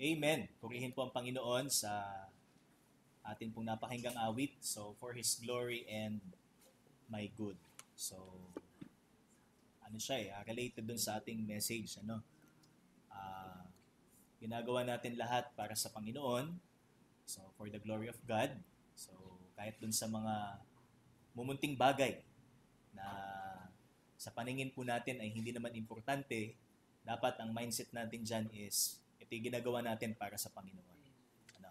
Amen. Purihin po ang Panginoon sa atin pong napakinggang awit. So, for His glory and my good. So, ano siya related dun sa ating message. Ah, ginagawa natin lahat para sa Panginoon. So, for the glory of God. So, kahit dun sa mga mumunting bagay na sa paningin po natin ay hindi naman importante, dapat ang mindset natin dyan is ito yung ginagawa natin para sa Panginoon.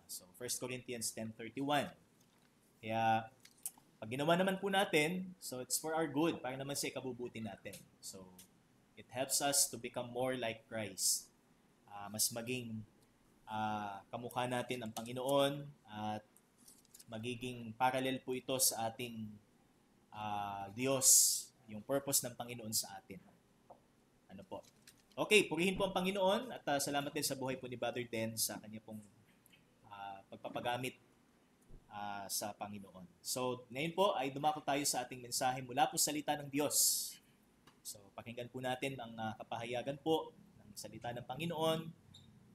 So, 1 Corinthians 10:31. Kaya, pag ginawa naman po natin, so it's for our good, para naman sa ikabubuti natin. So, it helps us to become more like Christ. Mas maging kamukha natin ang Panginoon at magiging parallel po ito sa ating Diyos, yung purpose ng Panginoon sa atin. Ano po? Okay, purihin po ang Panginoon at salamat din sa buhay po ni Brother Den sa kanya pong pagpapagamit sa Panginoon. So, ngayon po ay dumako tayo sa ating mensahe mula po sa salita ng Diyos. So, pakinggan po natin ang kapahayagan po ng salita ng Panginoon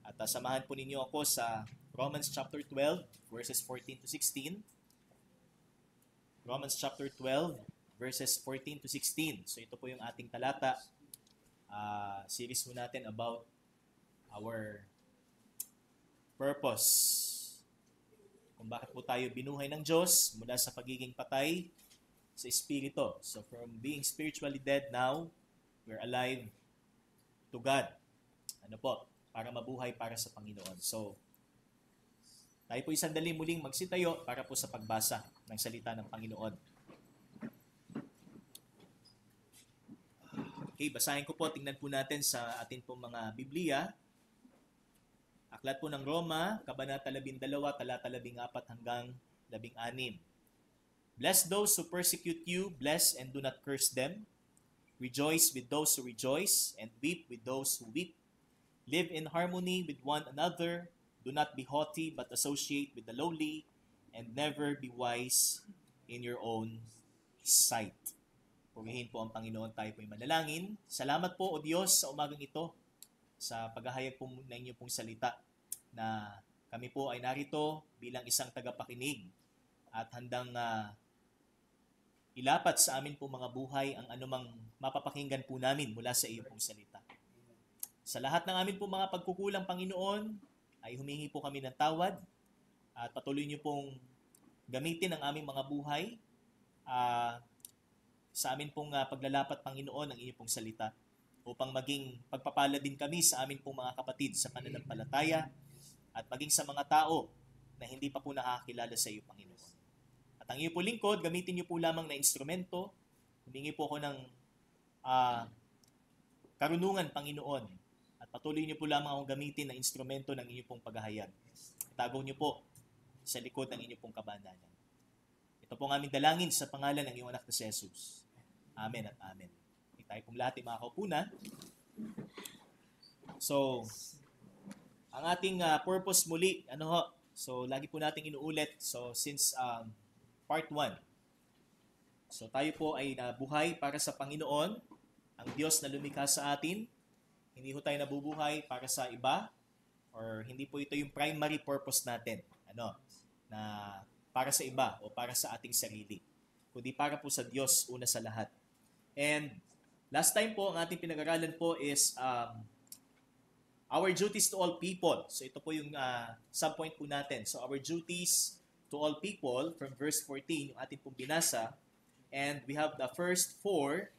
at samahan po ninyo ako sa Romans chapter 12 verses 14 to 16. Romans chapter 12 verses 14 to 16. So, ito po yung ating talata. Series po natin about our purpose. Kung bakit po tayo binuhay ng Diyos mula sa pagiging patay sa Espiritu. So from being spiritually dead now, we're alive to God. Ano po? Para mabuhay para sa Panginoon. So, tayo po sandali muling magsitayo para po sa pagbasa ng salita ng Panginoon. Okay, basahin ko po. Tingnan po natin sa atin po mga Biblia. Aklat po ng Roma, Kabanata 12, talata 14 hanggang 16. Bless those who persecute you, bless and do not curse them. Rejoice with those who rejoice, and weep with those who weep. Live in harmony with one another. Do not be haughty, but associate with the lowly, and never be wise in your own sight. Purihin po ang Panginoon, tayo po'y manalangin. Salamat po, O Diyos, sa umagang ito, sa paghahayag po ng inyong pong salita, na kami po ay narito bilang isang tagapakinig at handang ilapat sa amin po mga buhay ang anumang mapapakinggan po namin mula sa iyong pong salita. Sa lahat ng amin po mga pagkukulang, Panginoon, ay humingi po kami ng tawad at patuloy niyo pong gamitin ang aming mga buhay sa amin pong paglalapat, Panginoon, ng iyong pong salita upang maging pagpapala din kami sa amin pong mga kapatid sa pananampalataya at maging sa mga tao na hindi pa po nakakilala sa iyo, Panginoon. At ang iyo po lingkod, gamitin niyo po lamang na instrumento. Humingi po ako ng karunungan, Panginoon. At patuloy niyo po lamang akong gamitin na instrumento ng inyong pong paghahayag. Itago niyo po sa likod ng inyong pong kabanalan. Ito po ang aming dalangin sa pangalan ng iyong anak na si Jesus. Amen at amen. Tayo pong lahat ay makakaupo na. So, ang ating purpose muli, so lagi po nating inuulit. So, since part 1, so tayo po ay nabuhay para sa Panginoon, ang Diyos na lumikha sa atin. Hindi po tayo nabubuhay para sa iba, or hindi po ito yung primary purpose natin, na para sa iba o para sa ating sarili, kundi para po sa Diyos una sa lahat. And last time po, ang ating pinag-aralan po is our duties to all people. So ito po yung subpoint po natin. So our duties to all people from verse 14, yung ating pong binasa. And we have the first 4,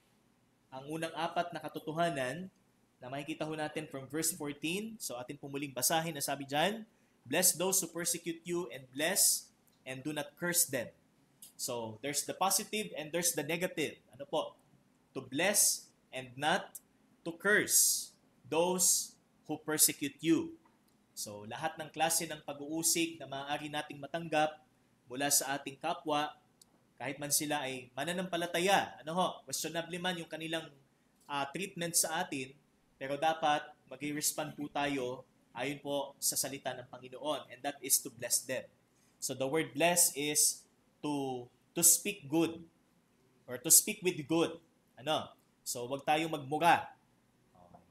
ang unang 4 na katotohanan na makikita ho natin from verse 14. So atin pong muling basahin na sabi dyan, bless those who persecute you and bless and do not curse them. So there's the positive and there's the negative. Ano po? To bless and not to curse those who persecute you. So, lahat ng klase ng pag-uusig na maaari nating matanggap mula sa ating kapwa, kahit man sila ay mananampalataya, questionable man yung kanilang treatment sa atin, pero dapat mag-respond po tayo ayon po sa salita ng Panginoon, and that is to bless them. So, the word bless is to speak good, or to speak with good. So, wag tayong magmura.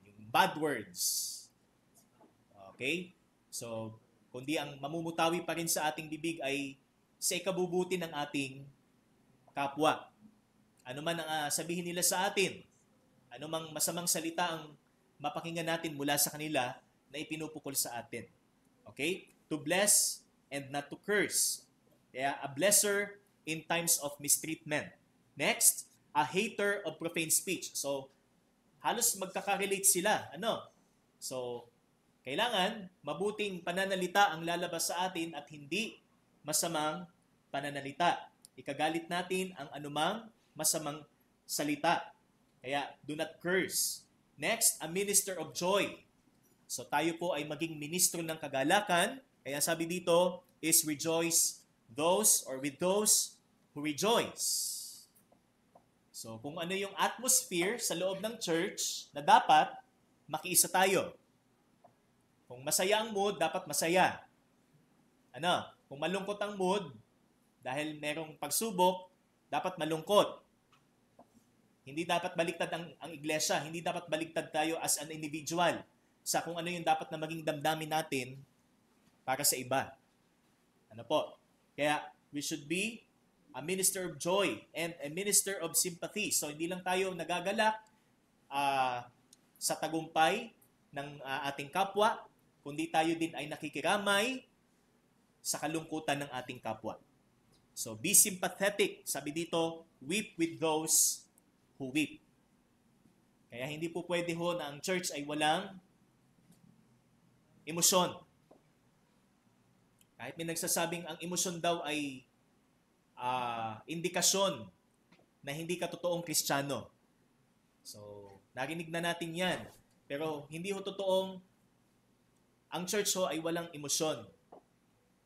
Yung bad words. Okay? So, kundi ang mamumutawi pa rin sa ating bibig ay sa ikabubuti ng ating kapwa. Ano man ang sabihin nila sa atin, ano mang masamang salita ang mapakinggan natin mula sa kanila na ipinupukol sa atin. Okay? To bless and not to curse. Kaya a blesser in times of mistreatment. Next, a hater of profane speech. So, halos magkaka-relate sila. So, kailangan mabuting pananalita ang lalabas sa atin at hindi masamang pananalita. Ikagalit natin ang anumang masamang salita. Kaya, do not curse. Next, a minister of joy. So, tayo po ay maging ministro ng kagalakan. Kaya sabi dito is rejoice with those who rejoice. So, kung ano yung atmosphere sa loob ng church na dapat makiisa tayo. Kung masaya ang mood, dapat masaya. Kung malungkot ang mood, dahil merong pagsubok, dapat malungkot. Hindi dapat baliktad ang iglesia. Hindi dapat baliktad tayo as an individual sa kung ano yung dapat na maging damdamin natin para sa iba. Kaya we should be a minister of joy and a minister of sympathy. So hindi lang tayo nagagalak sa tagumpay ng ating kapwa, kundi tayo din ay nakikiramay sa kalungkutan ng ating kapwa. So be sympathetic. Sabi dito, weep with those who weep. Kaya hindi po pwede ho na ang church ay walang emosyon. Kahit may nagsasabing ang emosyon daw ay indikasyon na hindi ka totoong Kristiyano. So, narinig na natin yan. Pero hindi ho totoong ang church ho ay walang emosyon.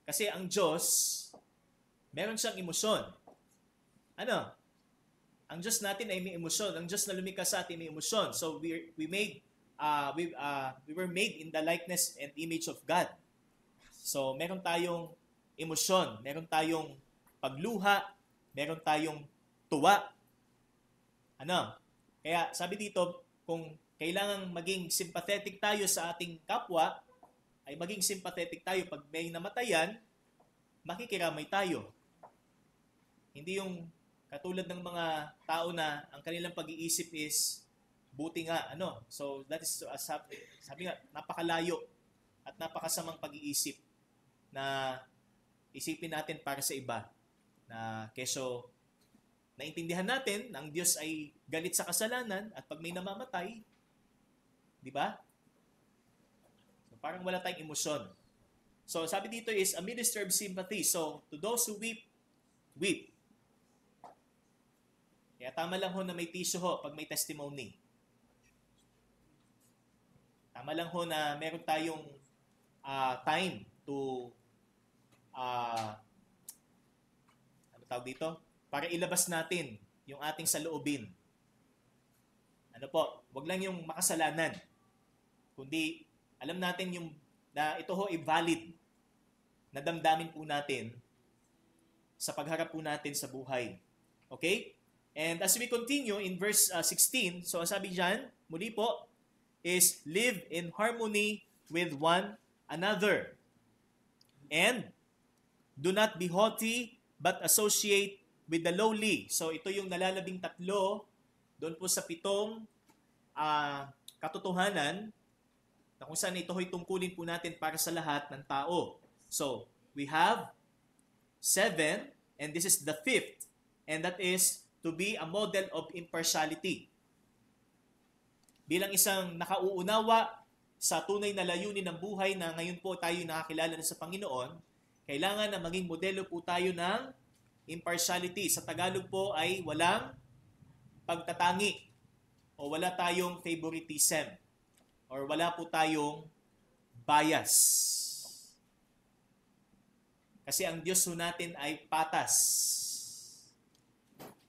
Kasi ang Diyos, meron siyang emosyon. Ang Diyos natin ay may emosyon. Ang Diyos na lumikha sa atin may emosyon. So we were made in the likeness and image of God. So meron tayong emosyon, meron tayong pagluha, meron tayong tuwa. Kaya sabi dito, kung kailangang maging sympathetic tayo sa ating kapwa, ay maging sympathetic tayo. Pag may namatayan, makikiramay tayo. Hindi yung katulad ng mga tao na ang kanilang pag-iisip is buti nga, So that is, sabi nga, napakalayo at napakasamang pag-iisip na isipin natin para sa iba. Na keso naintindihan natin na ang Diyos ay galit sa kasalanan at pag may namamatay, di ba? So parang wala tayong emosyon. So sabi dito is a minister of sympathy. So to those who weep, weep. Kaya tama lang ho na may tissue ho pag may testimony. Tama lang ho na meron tayong time to tawag dito? Para ilabas natin yung ating saloobin. Wag lang yung makasalanan. Kundi alam natin yung na ito ho ay valid na damdamin po natin sa pagharap po natin sa buhay. Okay? And as we continue in verse 16, so ang sabi dyan, muli po, is live in harmony with one another. And do not be haughty, but associate with the lowly. So ito yung nalalabing tatlo doon po sa 7 katotohanan na kung saan ito ho'y tungkulin po natin para sa lahat ng tao. So we have 7, and this is the 5th, and that is to be a model of impartiality. Bilang isang nakauunawa sa tunay na layunin ng buhay na ngayon po tayo nakakilala na sa Panginoon, kailangan na maging modelo po tayo ng impartiality. Sa Tagalog po ay walang pagtatangi o wala tayong favoritism or wala po tayong bias. Kasi ang Diyos po natin ay patas.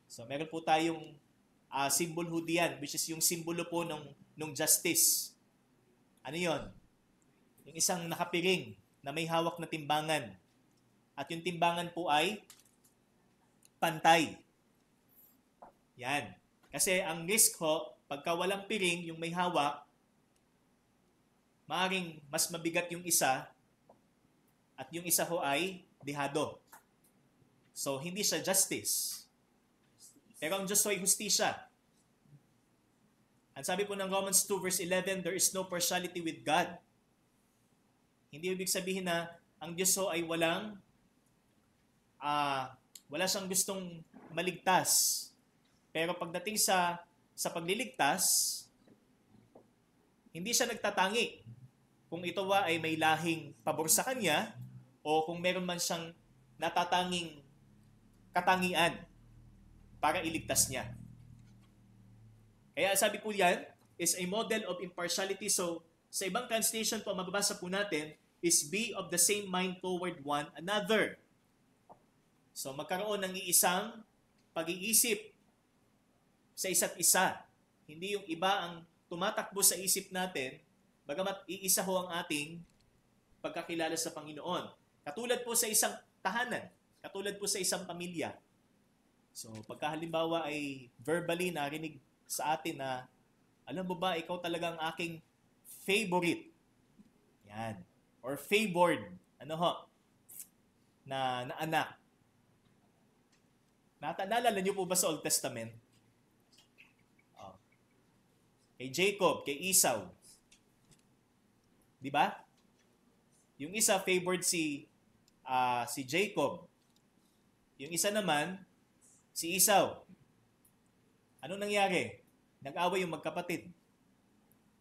So, meron po tayong symbol ho diyan, which is yung simbolo po ng justice. Ano yon? Yung isang nakapiring na may hawak na timbangan. At yung timbangan po ay pantay. Yan. Kasi ang risk ho, pagka walang piring, yung may hawak, maaaring mas mabigat yung isa at yung isa ho ay dehado. So, hindi siya justice. Pero ang Diyos ho ay hustisya. Ang sabi po ng Romans 2 verse 11, there is no partiality with God. Hindi ibig sabihin na ang Diyos ho ay wala siyang gustong maligtas. Pero pagdating sa pagliligtas, hindi siya nagtatangi kung ito ba ay may lahing pabor sa kanya o kung meron man siyang natatanging katangian para iligtas niya. Kaya sabi po yan, is a model of impartiality. So, sa ibang translation po, mababasa po natin, is be of the same mind toward one another. So, magkaroon ng iisang pag-iisip sa isa't isa. Hindi yung iba ang tumatakbo sa isip natin, bagamat iisa ho ang ating pagkakilala sa Panginoon. Katulad po sa isang tahanan, katulad po sa isang pamilya. So, pagka halimbawa ay verbally narinig sa atin na, alam mo ba, ikaw talagang aking favorite. Yan. Or favored. Na anak. Naalala niyo po ba sa Old Testament? Kay Jacob, kay Esau. Di ba? Yung isa favored si Jacob. Yung isa naman, si Esau. Ano nangyari? Nag-away yung magkapatid.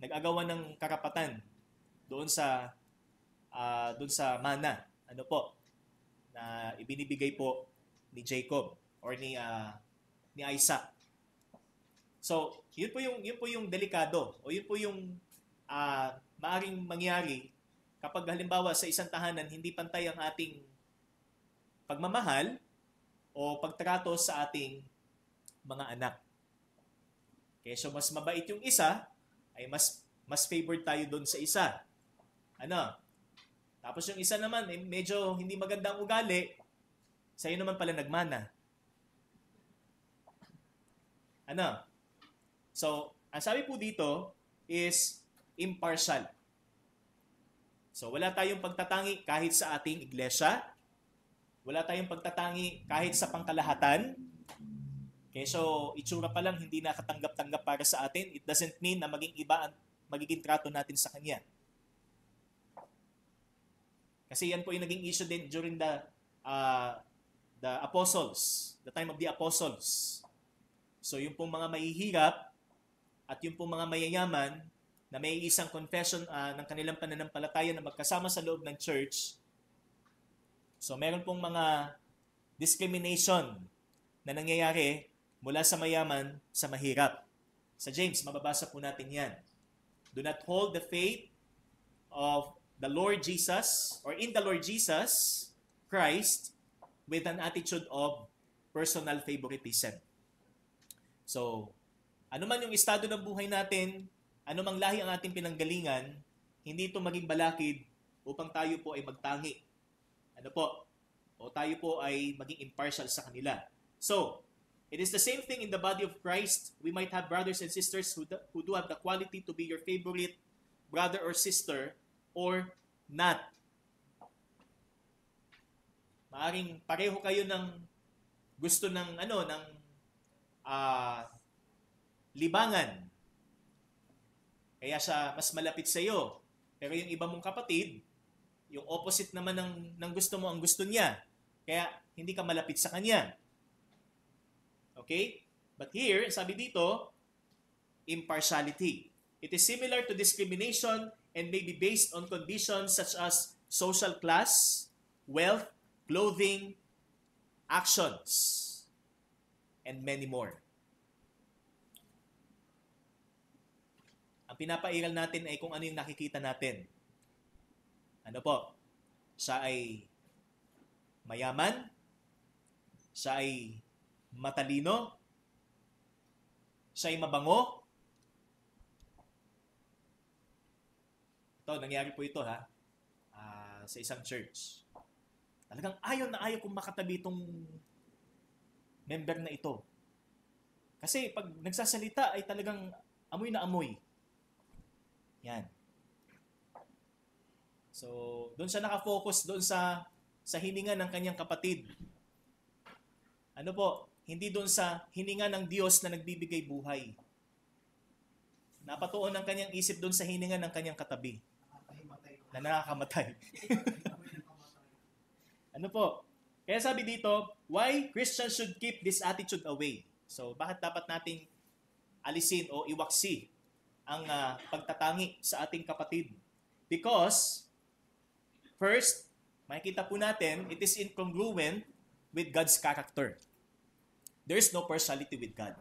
Nag-agawan ng karapatan doon sa mana. Na ibinibigay po ni Jacob or ni Isaac. So, yun po yung delikado o yun po yung maaring mangyari kapag halimbawa sa isang tahanan hindi pantay ang ating pagmamahal o pagtrato sa ating mga anak. Okay, so mas mabait yung isa, ay mas favored tayo doon sa isa. Tapos yung isa naman, medyo hindi magandang ugali, sa'yo naman pala nagmana. So, ang sabi po dito is impartial. So, wala tayong pagtatangi kahit sa ating iglesia. Wala tayong pagtatangi kahit sa pangkalahatan. Okay, so itsura pa lang hindi nakatanggap-tanggap para sa atin. It doesn't mean na maging iba ang magiging trato natin sa Kanya. Kasi yan po yung naging issue din during the apostles, the time of the apostles. So yung pong mga mahihirap at yung pong mga mayayaman na may isang confession ng kanilang pananampalataya na magkasama sa loob ng church. So meron pong mga discrimination na nangyayari mula sa mayaman sa mahirap. Sa James, mababasa po natin yan. Do not hold the faith of the Lord Jesus or in the Lord Jesus Christ with an attitude of personal favoritism. So, ano man yung estado ng buhay natin, ano mang lahi ang ating pinanggalingan, hindi ito maging balakid upang tayo po ay magtangi. O tayo po ay maging impartial sa kanila. So, it is the same thing in the body of Christ. We might have brothers and sisters who do have the quality to be your favorite brother or sister or not. Maaring pareho kayo ng gusto ng libangan. Kaya siya mas malapit sa iyo. Pero yung iba mong kapatid, yung opposite naman ng gusto mo ang gusto niya. Kaya hindi ka malapit sa kanya. Okay? But here, sabi dito, impartiality. It is similar to discrimination and may be based on conditions such as social class, wealth, clothing, actions, and many more. Ang pinapairal natin ay kung ano yung nakikita natin. Siya ay mayaman, siya ay matalino, siya ay mabango. Nangyari po ito sa isang church. Talagang ayaw kong makatabi itong member na ito. Kasi pag nagsasalita ay talagang amoy na amoy. Yan. So, doon siya nakafocus doon sa hininga ng kanyang kapatid. Ano po? Hindi doon sa hininga ng Diyos na nagbibigay buhay. Napatuon ang kanyang isip doon sa hininga ng kanyang katabi na nakakamatay. Ano po? Kaya sabi dito, why Christians should keep this attitude away. So, bakit dapat nating alisin o iwaksi ang pagtatangi sa ating kapatid? Because, first, makikita po natin, it is incongruent with God's character. There is no partiality with God.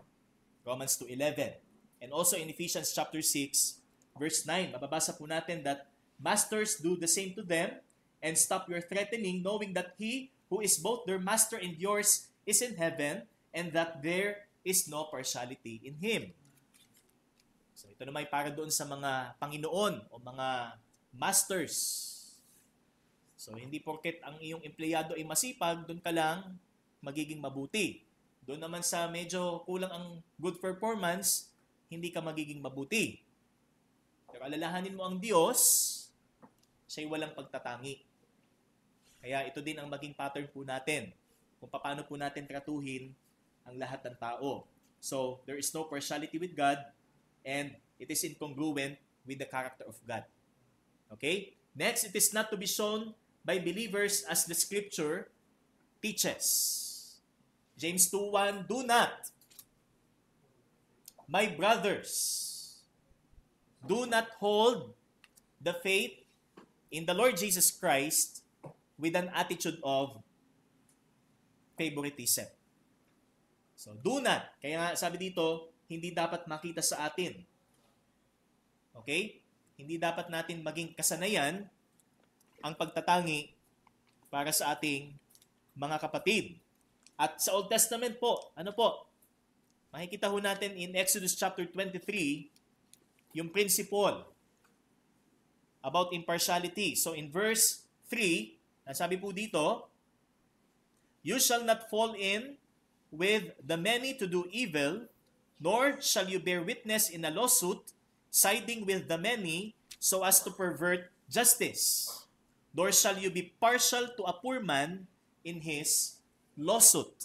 Romans 2:11. And also in Ephesians chapter 6, verse 9, mababasa po natin that masters do the same to them and stop your threatening, knowing that He who is both their master and yours is in heaven, and that there is no partiality in Him. So ito naman para doon sa mga Panginoon o mga masters. So hindi porket ang iyong empleyado ay masipag, doon ka lang magiging mabuti. Doon naman sa medyo kulang ang good performance, hindi ka magiging mabuti. Pero alalahanin mo ang Diyos, siya'y walang pagtatangi. Kaya ito din ang maging pattern po natin kung paano po natin tratuhin ang lahat ng tao. So, there is no partiality with God and it is incongruent with the character of God. Okay? Next, it is not to be shown by believers as the Scripture teaches. James 2:1, do not, my brothers, do not hold the faith in the Lord Jesus Christ with an attitude of favoritism. So, do not. Kaya nga sabi dito, hindi dapat makita sa atin. Okay? Hindi dapat natin maging kasanayan ang pagtatangi para sa ating mga kapatid. At sa Old Testament po, ano po? Makikita ho natin in Exodus chapter 23, yung principle about impartiality. So in verse 3, nasabi po dito, you shall not fall in with the many to do evil, nor shall you bear witness in a lawsuit, siding with the many so as to pervert justice. Nor shall you be partial to a poor man in his lawsuit.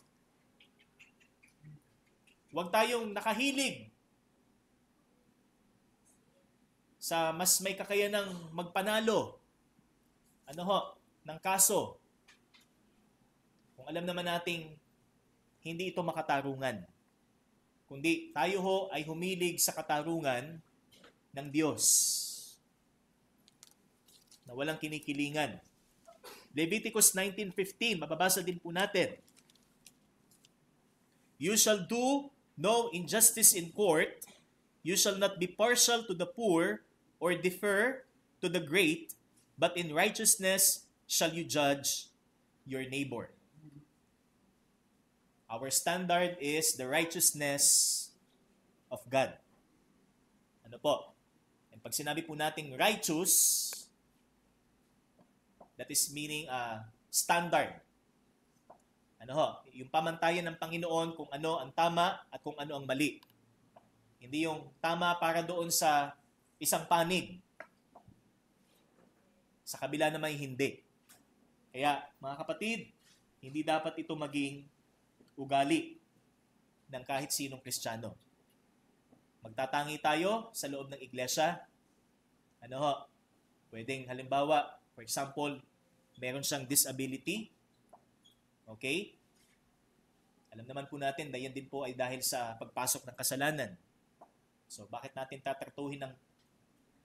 Huwag tayong nakahilig sa mas may kakayanang magpanalo ng kaso. Kung alam naman nating hindi ito makatarungan. Kundi tayo ho ay humilig sa katarungan ng Diyos na walang kinikilingan. Leviticus 19:15, mababasa din po natin. You shall do no injustice in court. You shall not be partial to the poor or defer to the great, but in righteousness shall you judge your neighbor. Our standard is the righteousness of God. Ano po? And pag sinabi po nating righteous, that is meaning standard. Ano ho? Yung pamantayan ng Panginoon kung ano ang tama at kung ano ang mali. Hindi yung tama para doon sa isang panig. Sa kabila naman hindi. Kaya mga kapatid, hindi dapat ito maging ugali ng kahit sinong Kristiyano. Magtatangi tayo sa loob ng iglesia. Ano ho? Pwedeng halimbawa, for example, meron siyang disability. Okay? Alam naman po natin na yan din po ay dahil sa pagpasok ng kasalanan. So, bakit natin tatratuhin ng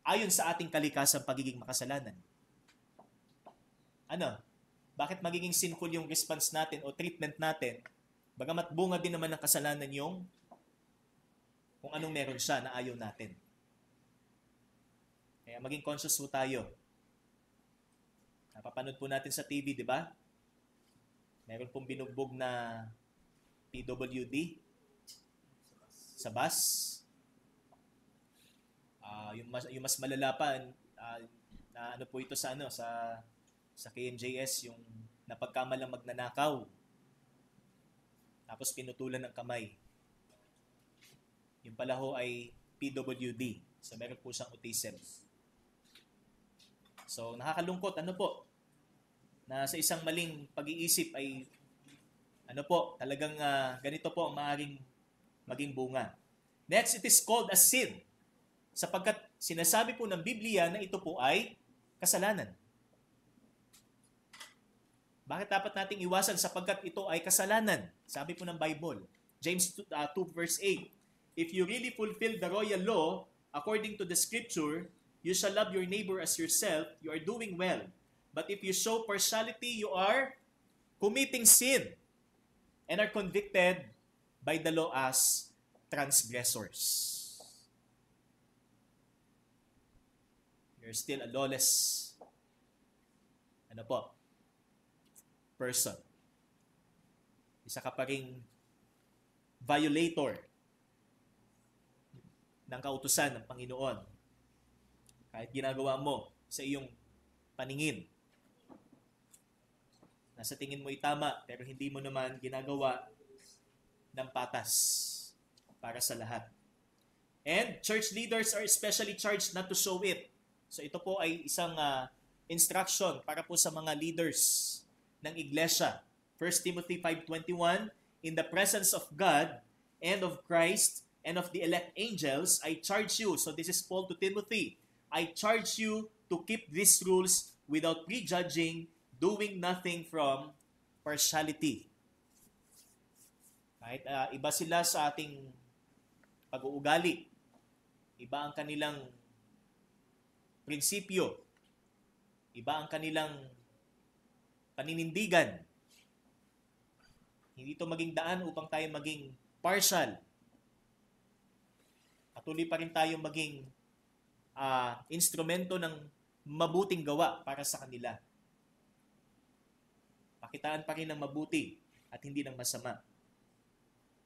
ayon sa ating kalikasang pagiging makasalanan? Ano? Bakit magiging sinful yung response natin o treatment natin? Bagamat bunga din naman ng kasalanan yung kung anong meron siya na ayaw natin. Kaya maging conscious po tayo. Napapanood po natin sa TV, di ba? Meron pong binugbog na PWD sa bus. Yung mas malala pa na ano po ito sa KMJS, yung napagkamalang magnanakaw. Tapos pinutulan ng kamay. Yung pala ho ay PWD. So meron po siyang autism. So, nakakalungkot, ano po, na sa isang maling pag-iisip ay, ano po, talagang ganito po ang maaaring maging bunga. Next, it is called a sin. Sapagkat sinasabi po ng Biblia na ito po ay kasalanan. Bakit dapat nating iwasan? Sapagkat ito ay kasalanan. Sabi po ng Bible, James 2 verse 8, if you really fulfill the royal law, according to the scripture, you shall love your neighbor as yourself, you are doing well. But if you show partiality, you are committing sin and are convicted by the law as transgressors. You're still a lawless person. Isa ka pa ring violator ng kautusan ng Panginoon. Kahit ginagawa mo sa iyong paningin, nasa tingin mo ay tama, pero hindi mo naman ginagawa ng patas para sa lahat. And church leaders are especially charged not to show it. So ito po ay isang instruction para po sa mga leaders ng iglesia. 1 Timothy 5:21, in the presence of God and of Christ and of the elect angels, I charge you. So this is Paul to Timothy. I charge you to keep these rules without prejudging, doing nothing from partiality. Kahit iba sila sa ating pag-uugali, iba ang kanilang prinsipyo, iba ang kanilang paninindigan. Hindi ito maging daan upang tayo maging partial. Patuloy pa rin tayo maging instrumento ng mabuting gawa para sa kanila. Pakitaan pa rin ng mabuti at hindi ng masama.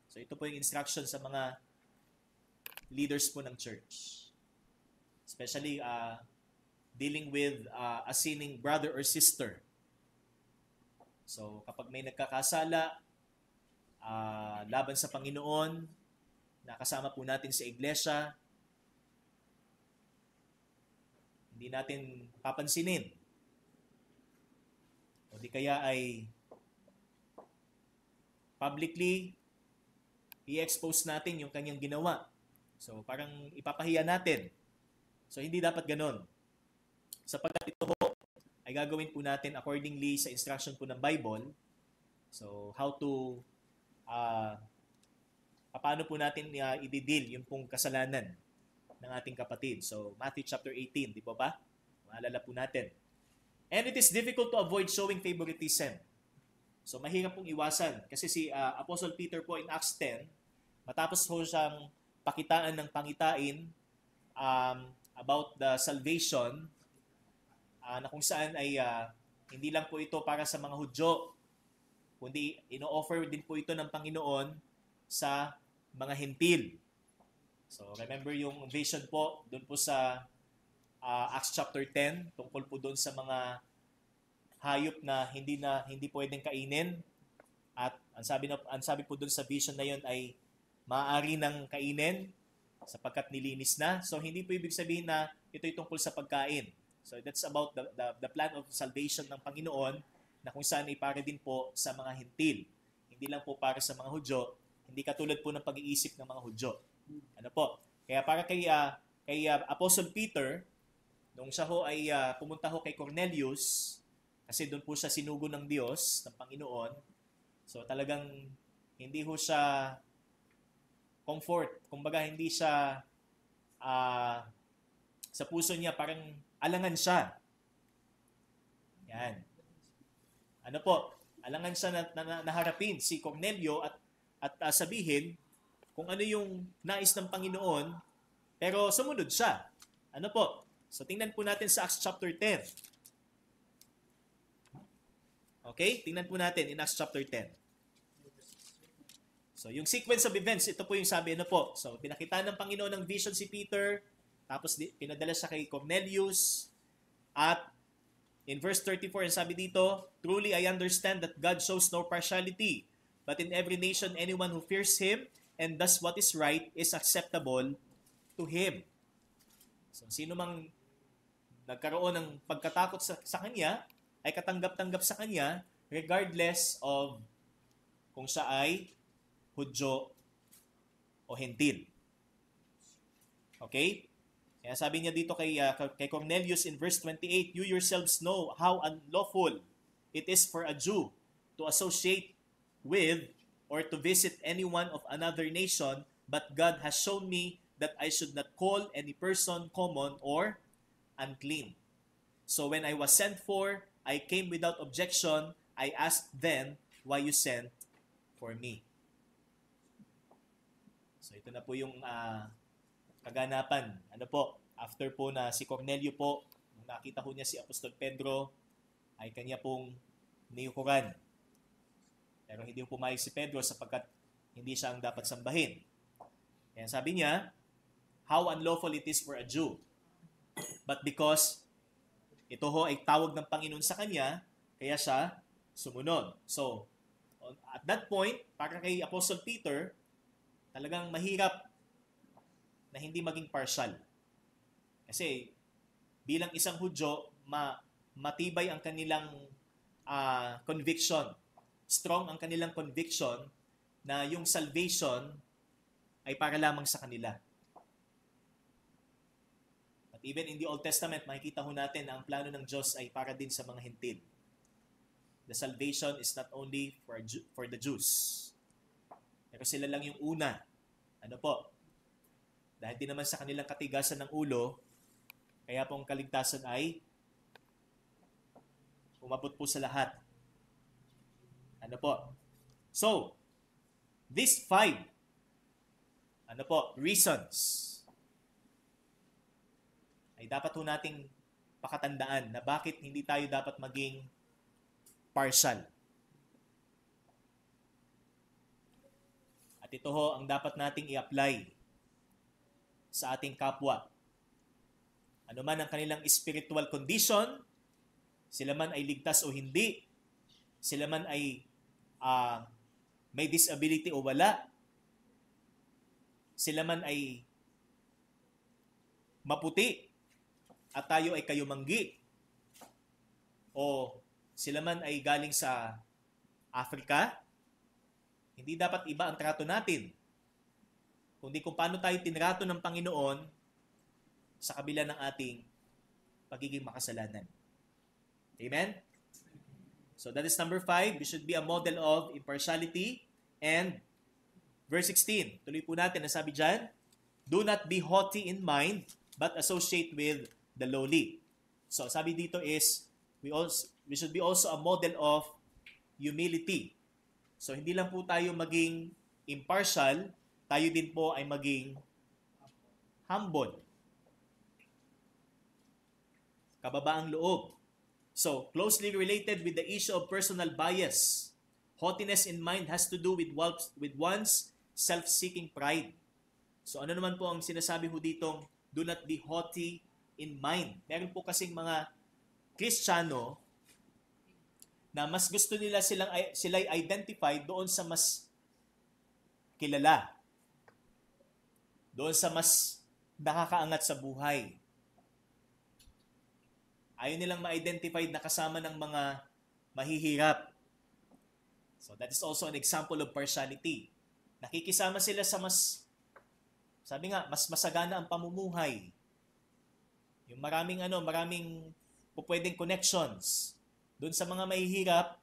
So ito po yung instruction sa mga leaders po ng church. Especially dealing with a sinning brother or sister. So kapag may nagkakasala laban sa Panginoon, nakasama po natin sa iglesia, hindi natin papansinin. O di kaya ay publicly i-expose natin yung kanyang ginawa. So parang ipapahiya natin. So hindi dapat ganon. Sapagkat ito po ay gagawin po natin accordingly sa instruction po ng Bible. So how to paano po natin i-deal yung pong kasalanan ng ating kapatid. So Matthew chapter 18, di ba? Maalala po natin. And it is difficult to avoid showing favoritism. So mahirap pong iwasan. Kasi si Apostle Peter po in Acts 10, matapos po siyang pakitaan ng pangitain about the salvation, na kung saan ay hindi lang po ito para sa mga Hudyo, kundi ino-offer din po ito ng Panginoon sa mga Hentil. So remember yung vision po doon po sa Acts chapter 10, tungkol po doon sa mga hayop na hindi pwedeng kainin, at ang sabi po doon sa vision na yon ay maaari nang kainin sapagkat nilinis na. So hindi po ibig sabihin na ito'y tungkol sa pagkain. So that's about the plan of salvation ng Panginoon, na kung saan ay para din po sa mga Hentil. Hindi lang po para sa mga Hudyo, hindi katulad po ng pag-iisip ng mga Hudyo. Ano po? Kaya para kay Apostle Peter, nung siya ho ay pumunta ho kay Cornelius, kasi doon po siya sinugo ng Diyos, ng Panginoon. So talagang hindi ho siya comfort. Kumbaga hindi siya sa puso niya parang alangan siya. Yan. Ano po? Alangan siya na harapin si Cornelio at sabihin kung ano yung nais ng Panginoon, pero sumunod siya. Ano po? So tingnan po natin sa Acts chapter 10. Okay? Tingnan po natin in Acts chapter 10. So yung sequence of events, ito po yung sabi, ano po? So pinakita ng Panginoon ng vision si Peter, tapos pinadala siya kay Cornelius, at in verse 34, ang sabi dito, truly I understand that God shows no partiality, but in every nation anyone who fears Him and does what is right is acceptable to Him. So sino mang nagkaroon ng pagkatakot sa kanya, ay katanggap-tanggap sa kanya, regardless of kung siya ay Hudyo o Hentil. Okay? Kaya sabi niya dito kay Cornelius in verse 28, "You yourselves know how unlawful it is for a Jew to associate with or to visit anyone of another nation, but God has shown me that I should not call any person common or unclean. So when I was sent for, I came without objection. I asked them, why you sent for me?" So ito na po yung kaganapan. Ano po, after po na si Cornelio po, nung nakita po niya si Apostol Pedro, ay kanya pong niyukuran. Pero hindi po pumayag si Pedro sapagkat hindi siya ang dapat sambahin. Kaya sabi niya, how unlawful it is for a Jew. But because ito ho ay tawag ng Panginoon sa kanya, kaya siya sumunod. So, at that point, para kay Apostle Peter, talagang mahirap na hindi maging partial. Kasi bilang isang Hudyo, matibay ang kanilang conviction. Strong ang kanilang conviction na yung salvation ay para lamang sa kanila. But even in the Old Testament, makikita ho natin na ang plano ng Diyos ay para din sa mga Hentil. The salvation is not only for the Jews. Pero sila lang yung una. Ano po? Dahil din naman sa kanilang katigasan ng ulo, kaya pong kaligtasan ay umabot po sa lahat. Ano po? So, these 5 reasons ay dapat ho nating pakatandaan na bakit hindi tayo dapat maging partial. At ito ho ang dapat nating i-apply sa ating kapwa. Ano man ang kanilang spiritual condition, sila man ay ligtas o hindi, sila man ay may disability o wala, sila man ay maputi at tayo ay kayumanggi, o sila man ay galing sa Africa, hindi dapat iba ang trato natin, kundi kung paano tayo tinrato ng Panginoon sa kabila ng ating pagiging makasalanan. Amen? So that is number 5. We should be a model of impartiality. And verse 16, tuloy po natin, nasabi dyan, "Do not be haughty in mind, but associate with the lowly." So sabi dito is, we should be also a model of humility. So hindi lang po tayo maging impartial, tayo din po ay maging humble. Kababaang loob. So, closely related with the issue of personal bias. Haughtiness in mind has to do with one's self-seeking pride. So, ano naman po ang sinasabi ho ditong, do not be haughty in mind. Meron po kasing mga Kristiyano na mas gusto nila sila'y identify doon sa mas kilala. Doon sa mas nakakaangat sa buhay. Ayaw nilang ma-identify na kasama ng mga mahihirap. So that is also an example of partiality. Nakikisama sila sa mas masagana ang pamumuhay. Yung maraming pupwedeng connections. Doon sa mga mahihirap,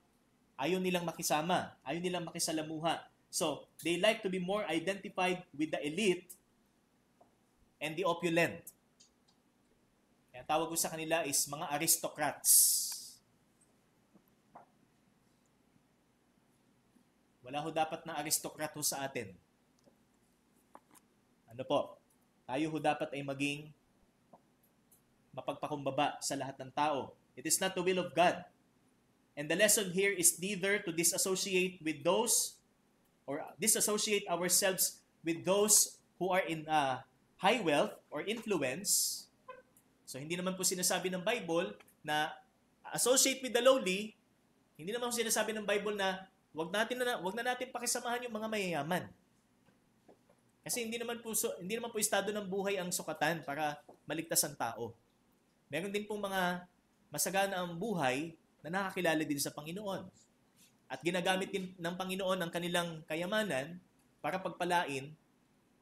ayaw nilang makisama, ayaw nilang makisalamuha. So, they like to be more identified with the elite and the opulent. Kaya tawag ko sa kanila is mga aristocrats. Wala ho dapat na aristocrat ho sa atin. Ano po? Tayo ho dapat ay maging mapagpakumbaba sa lahat ng tao. It is not the will of God. And the lesson here is neither to disassociate with those or disassociate ourselves with those who are in high wealth or influence. So, hindi naman po sinasabi ng Bible na associate with the lowly. Hindi naman po sinasabi ng Bible na wag na natin pakisamahan yung mga mayayaman. Kasi hindi naman po estado ng buhay ang sukatan para maligtas ang tao. Meron din pong mga masagana ang buhay na nakakilala din sa Panginoon. At ginagamit din ng Panginoon ang kanilang kayamanan para pagpalain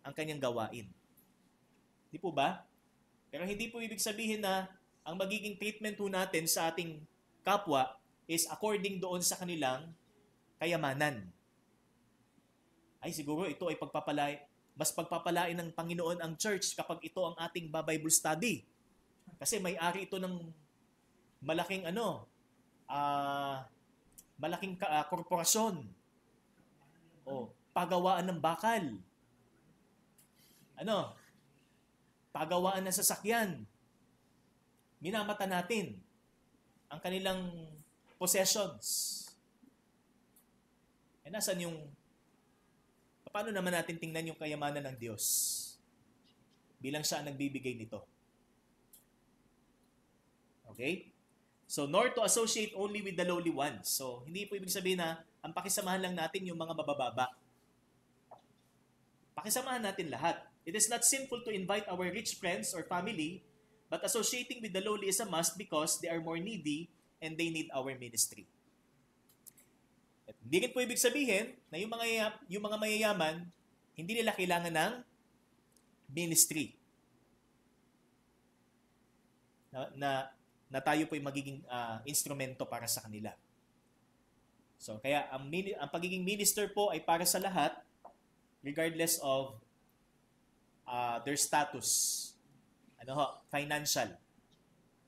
ang kanyang gawain. Di po ba? Pero hindi po ibig sabihin na ang magiging treatment po natin sa ating kapwa is according doon sa kanilang kayamanan. Ay siguro ito ay mas pagpapalain ng Panginoon ang church kapag ito ang ating Bible study. Kasi may-ari ito ng malaking korporasyon. O, pagawaan ng bakal. Pagawaan ng sasakyan. Minamata natin ang kanilang possessions. Nasan paano naman natin tingnan yung kayamanan ng Diyos bilang siya ang nagbibigay nito? Okay? So, nor to associate only with the lowly ones. So, hindi po ibig sabihin na ang pakisamahan lang natin yung mga mabababa. Pakisamahan natin lahat. It is not sinful to invite our rich friends or family, but associating with the lowly is a must because they are more needy and they need our ministry. At hindi rin po ibig sabihin na yung mga mayayaman, hindi nila kailangan ng ministry. Na tayo po ay magiging instrumento para sa kanila. So, kaya ang pagiging minister po ay para sa lahat, regardless of their status. Financial.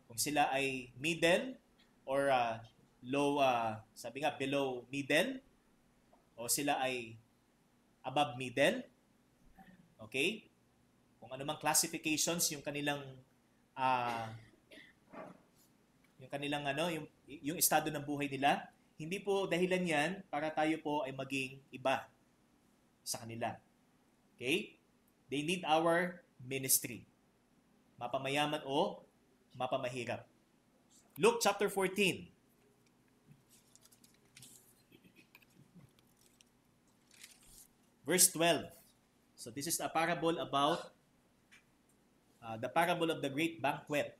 Kung sila ay middle or low, sabi nga, below middle, o sila ay above middle. Okay? Kung ano mang classifications yung kanilang yung estado ng buhay nila, hindi po dahilan yan para tayo po ay maging iba sa kanila. Okay? They need our ministry. Mapamayaman o mapamahirap. Luke chapter 14. Verse 12. So this is a parable about the parable of the great banquet.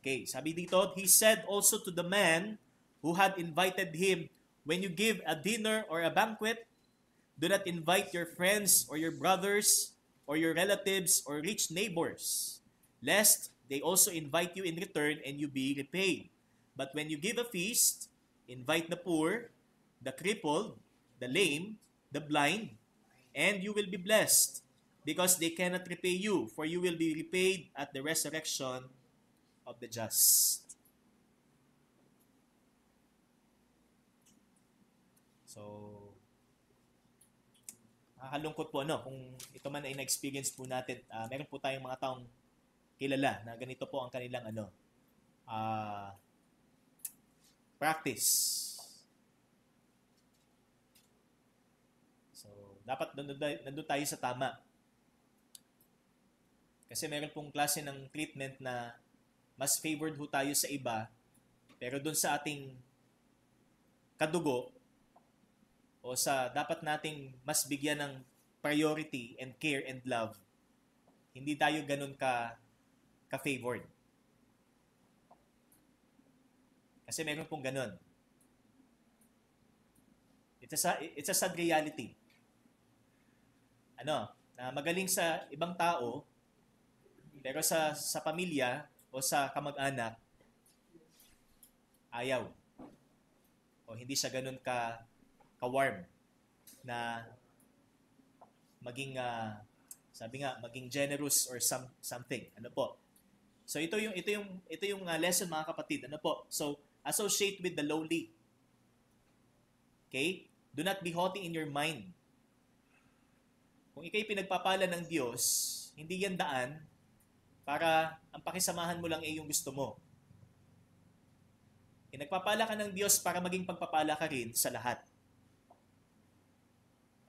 Okay, sabi dito, he said also to the man who had invited him, when you give a dinner or a banquet, do not invite your friends or your brothers or your relatives or rich neighbors, lest they also invite you in return and you be repaid. But when you give a feast, invite the poor, the crippled, the lame, the blind, and you will be blessed, because they cannot repay you, for you will be repaid at the resurrection of the just. So, nakakalungkot po kung ito man ay na-experience po natin. Meron po tayong mga taong kilala na ganito po ang kanilang practice. So, dapat nandun tayo sa tama. Kasi meron pong klase ng treatment na mas favored ho tayo sa iba, pero dun sa ating kadugo, o sa dapat nating mas bigyan ng priority and care and love, hindi tayo ganun ka-favored. Kasi meron pong ganun. It's a sad reality. Na magaling sa ibang tao, pero sa pamilya o sa kamag-anak, ayaw. O hindi siya ganun ka-warm na maging maging generous or something. So ito yung lesson, mga kapatid. So associate with the lowly. Okay? Do not be haughty in your mind. Kung ikay pinagpapala ng Diyos, hindi yan daan para ang pakisamahan mo lang ay yung gusto mo. Nagpapala ka ng Diyos para maging pagpapala ka rin sa lahat.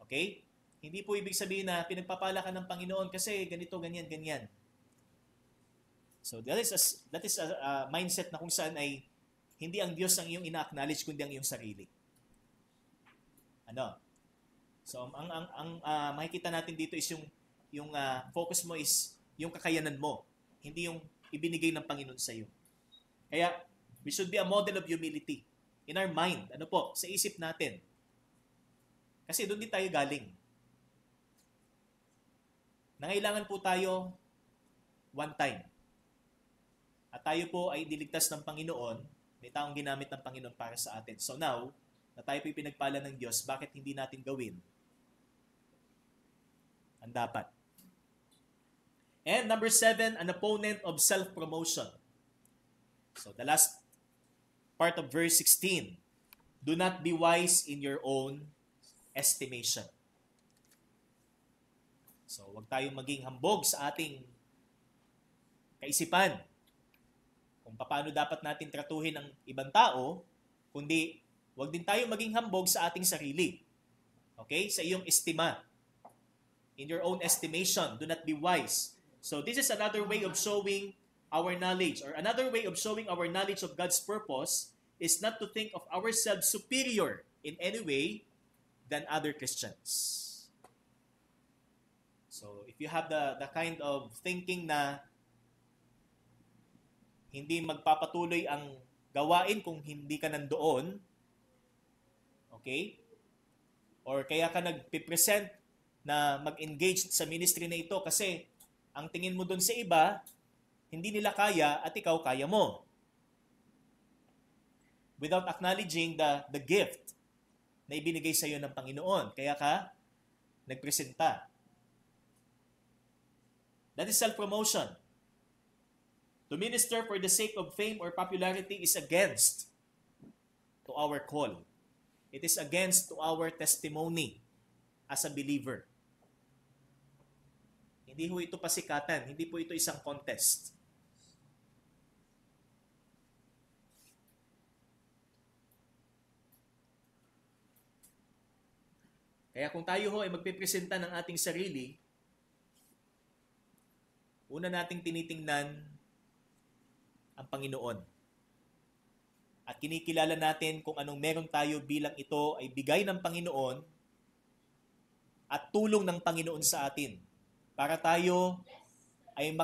Okay? Hindi po ibig sabihin na pinagpapala ka ng Panginoon kasi ganito, ganyan, ganyan. So that is a mindset na kung saan ay hindi ang Diyos ang iyong ina-acknowledge kundi ang iyong sarili. So ang makikita natin dito is yung focus mo is yung kakayanan mo, hindi yung ibinigay ng Panginoon sa iyo. Kaya, we should be a model of humility in our mind. Ano po? Sa isip natin. Kasi doon din tayo galing. Nangailangan po tayo one time. At tayo po ay diligtas ng Panginoon, may taong ginamit ng Panginoon para sa atin. So now, na tayo po pinagpala ng Diyos, bakit hindi natin gawin ang dapat? And number 7, an opponent of self-promotion. So the last part of verse 16, do not be wise in your own estimation. So huwag tayong maging hambog sa ating kaisipan kung paano dapat natin tratuhin ang ibang tao, kundi huwag din tayong maging hambog sa ating sarili. Okay? Sa iyong estima. In your own estimation, do not be wise. So this is another way of showing our knowledge, or another way of showing our knowledge of God's purpose is not to think of ourselves superior in any way than other Christians. So if you have the kind of thinking na hindi magpapatuloy ang gawain kung hindi ka nandoon, okay? Or kaya ka nagpipresent na mag-engage sa ministry na ito kasi ang tingin mo doon sa iba, hindi nila kaya at ikaw kaya mo. Without acknowledging the gift na ibinigay sa iyo ng Panginoon. Kaya ka nagpresenta. That is self-promotion. To minister for the sake of fame or popularity is against to our call. It is against to our testimony as a believer. Hindi ho ito pasikatan. Hindi po ito isang contest. Kaya kung tayo ho ay magpipresenta ng ating sarili, una nating tinitingnan ang Panginoon. At kinikilala natin kung anong meron tayo bilang ito ay bigay ng Panginoon at tulong ng Panginoon sa atin para tayo ay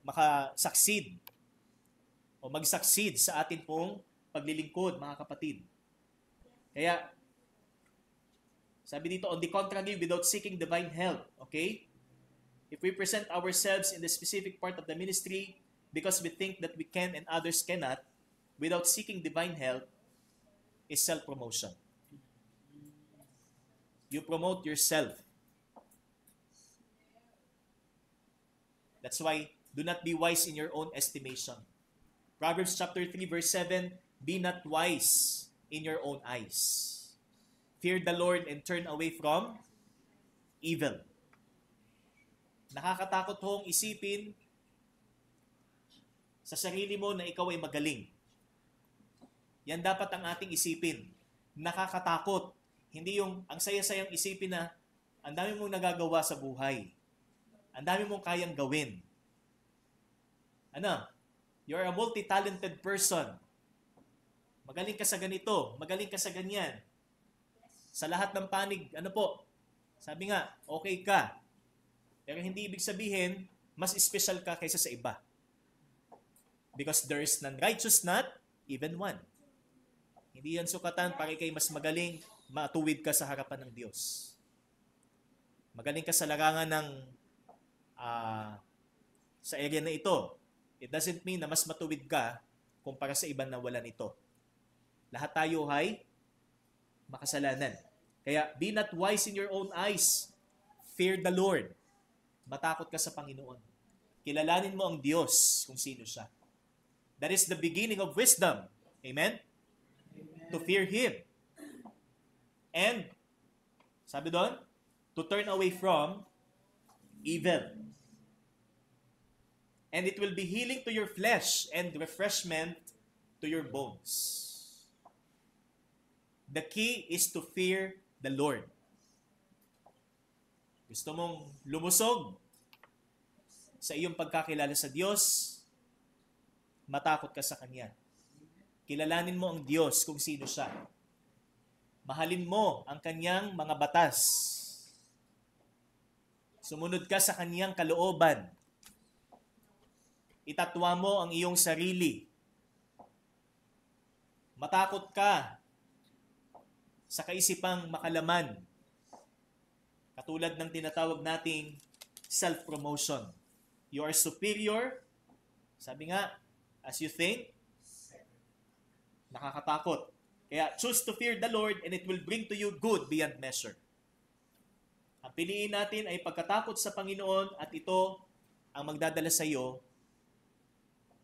makasucceed o mag-succeed sa atin pong paglilingkod, mga kapatid. Kaya, sabi dito, on the contrary, without seeking divine help, okay? If we present ourselves in the specific part of the ministry because we think that we can and others cannot, without seeking divine help, is self-promotion. You promote yourself. That's why, do not be wise in your own estimation. Proverbs chapter 3, verse 7, be not wise in your own eyes. Fear the Lord and turn away from evil. Nakakatakot hong isipin sa sarili mo na ikaw ay magaling. Yan dapat ang ating isipin. Nakakatakot. Hindi yung ang saya-sayang isipin na ang dami mong nagagawa sa buhay. Ang dami mong kayang gawin. Ano? You're a multi-talented person. Magaling ka sa ganito. Magaling ka sa ganyan. Sa lahat ng panig, ano po? Sabi nga, okay ka. Pero hindi ibig sabihin, mas special ka kaysa sa iba. Because there is none righteous, not even one. Hindi yan sukatan para kay mas magaling, matuwid ka sa harapan ng Diyos. Magaling ka sa larangan ng sa area na ito. It doesn't mean na mas matuwid ka kumpara sa ibang na wala nito. Lahat tayo ay makasalanan. Kaya, be not wise in your own eyes. Fear the Lord. Matakot ka sa Panginoon. Kilalanin mo ang Diyos kung sino siya. That is the beginning of wisdom. Amen? Amen. To fear Him. And, sabi doon, to turn away from evil. And it will be healing to your flesh and refreshment to your bones. The key is to fear the Lord. Gusto mong lumusog sa iyong pagkakilala sa Diyos, matakot ka sa Kanya. Kilalanin mo ang Diyos kung sino siya. Mahalin mo ang Kanyang mga batas. Sumunod ka sa Kanyang kalooban. Itatwa mo ang iyong sarili. Matakot ka sa kaisipang makalaman. Katulad ng tinatawag nating self-promotion. You are superior. Sabi nga, as you think, nakakatakot. Kaya choose to fear the Lord and it will bring to you good beyond measure. Ang piliin natin ay pagkatakot sa Panginoon at ito ang magdadala sa iyo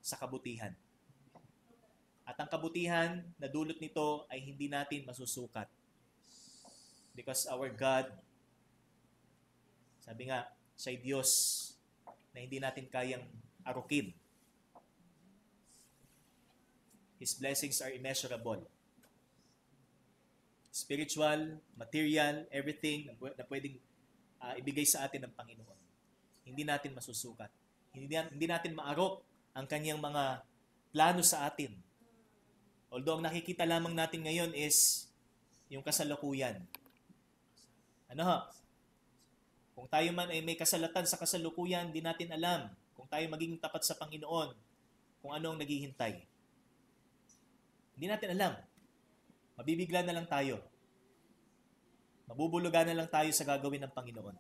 sa kabutihan. At ang kabutihan na dulot nito ay hindi natin masusukat. Because our God, sabi nga, siya'y Diyos na hindi natin kayang arukin. His blessings are immeasurable. Spiritual, material, everything na pwedeng ibigay sa atin ng Panginoon. Hindi natin masusukat. Hindi natin maarok ang kanyang mga plano sa atin. Although ang nakikita lamang natin ngayon is yung kasalukuyan. Ano ho? Kung tayo man ay may kasalatan sa kasalukuyan, hindi natin alam kung tayo magiging tapat sa Panginoon, kung ano ang naghihintay. Hindi natin alam. Mabibigla na lang tayo. Mabubulugan na lang tayo sa gagawin ng Panginoon.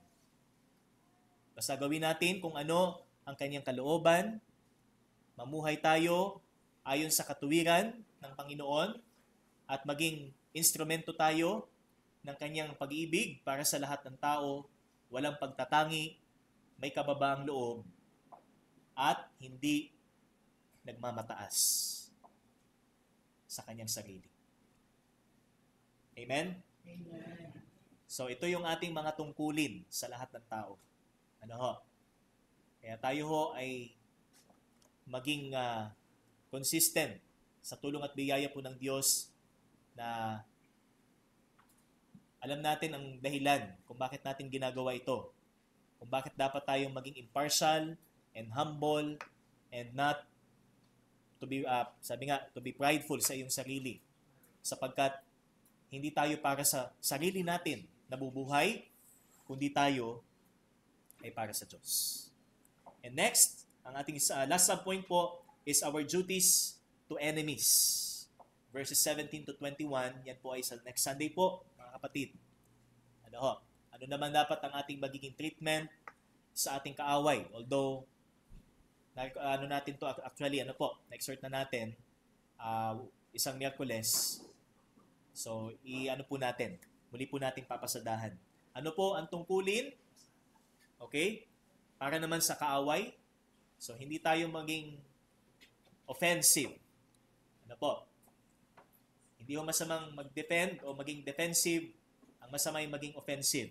Basta gawin natin kung ano ang kanyang kalooban, mamuhay tayo ayon sa katuwiran ng Panginoon at maging instrumento tayo ng kanyang pag-ibig para sa lahat ng tao, walang pagtatangi, may kababaang loob, at hindi nagmamataas sa kanyang sarili. Amen? Amen. So ito yung ating mga tungkulin sa lahat ng tao. Ano ho? Kaya tayo ho ay maging consistent sa tulong at biyaya po ng Diyos na alam natin ang dahilan kung bakit natin ginagawa ito. Kung bakit dapat tayong maging impartial and humble and not to be, to be prideful sa iyong sarili. Sapagkat hindi tayo para sa sarili natin nabubuhay, kundi tayo ay para sa Diyos. And next, ang ating last subpoint po is our duties to enemies. Verses 17 to 21, yan po ay sa next Sunday po, mga kapatid. Ano naman dapat ang ating magiging treatment sa ating kaaway? Although, natin to actually, na-exhort na natin, isang Miyerkules. So, po natin. Muli po nating papasadahan. Ano po ang tungkulin? Okay? Para naman sa kaaway. So, hindi tayo maging offensive. Ano po? Hindi ho masamang mag-defend o maging defensive. Ang masama ay maging offensive.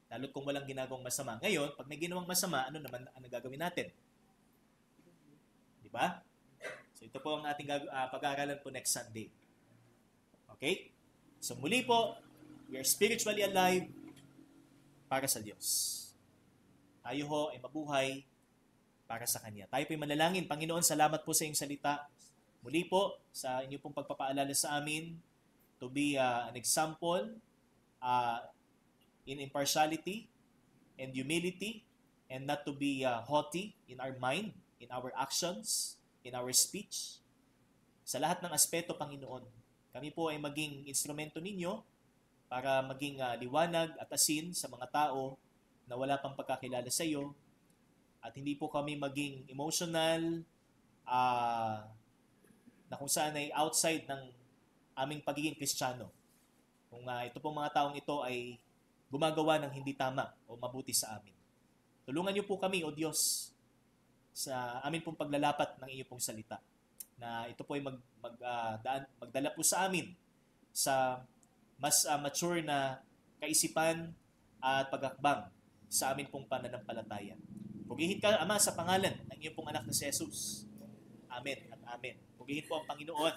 Lalo kung walang ginagawang masama. Ngayon, pag may ginawang masama, ano naman ang gagawin natin? Di ba? So, ito po ang ating pag-aaralan po next Sunday. Okay? So, muli po, we are spiritually alive para sa Diyos. Tayo ho ay mabuhay para sa Kanya. Tayo po ay manalangin. Panginoon, salamat po sa iyong salita. Muli po, sa inyo pong pagpapaalala sa amin to be an example in impartiality and humility and not to be haughty in our mind, in our actions, in our speech. Sa lahat ng aspeto, Panginoon, kami po ay maging instrumento ninyo para maging liwanag at asin sa mga tao na wala pang pagkakilala sa iyo at hindi po kami maging emotional na kung saan ay outside ng aming pagiging Kristiyano. Kung ito pong mga taong ito ay gumagawa ng hindi tama o mabuti sa amin. Tulungan niyo po kami, O Diyos, sa amin pong paglalapat ng iyo pong salita. Na ito po ay magdala po sa amin sa mas mature na kaisipan at pag-akbang sa amin pong pananampalataya. Pugihin ka, Ama, sa pangalan ng iyong pong anak na si Jesus. Amen at amen. Pugihin po ang Panginoon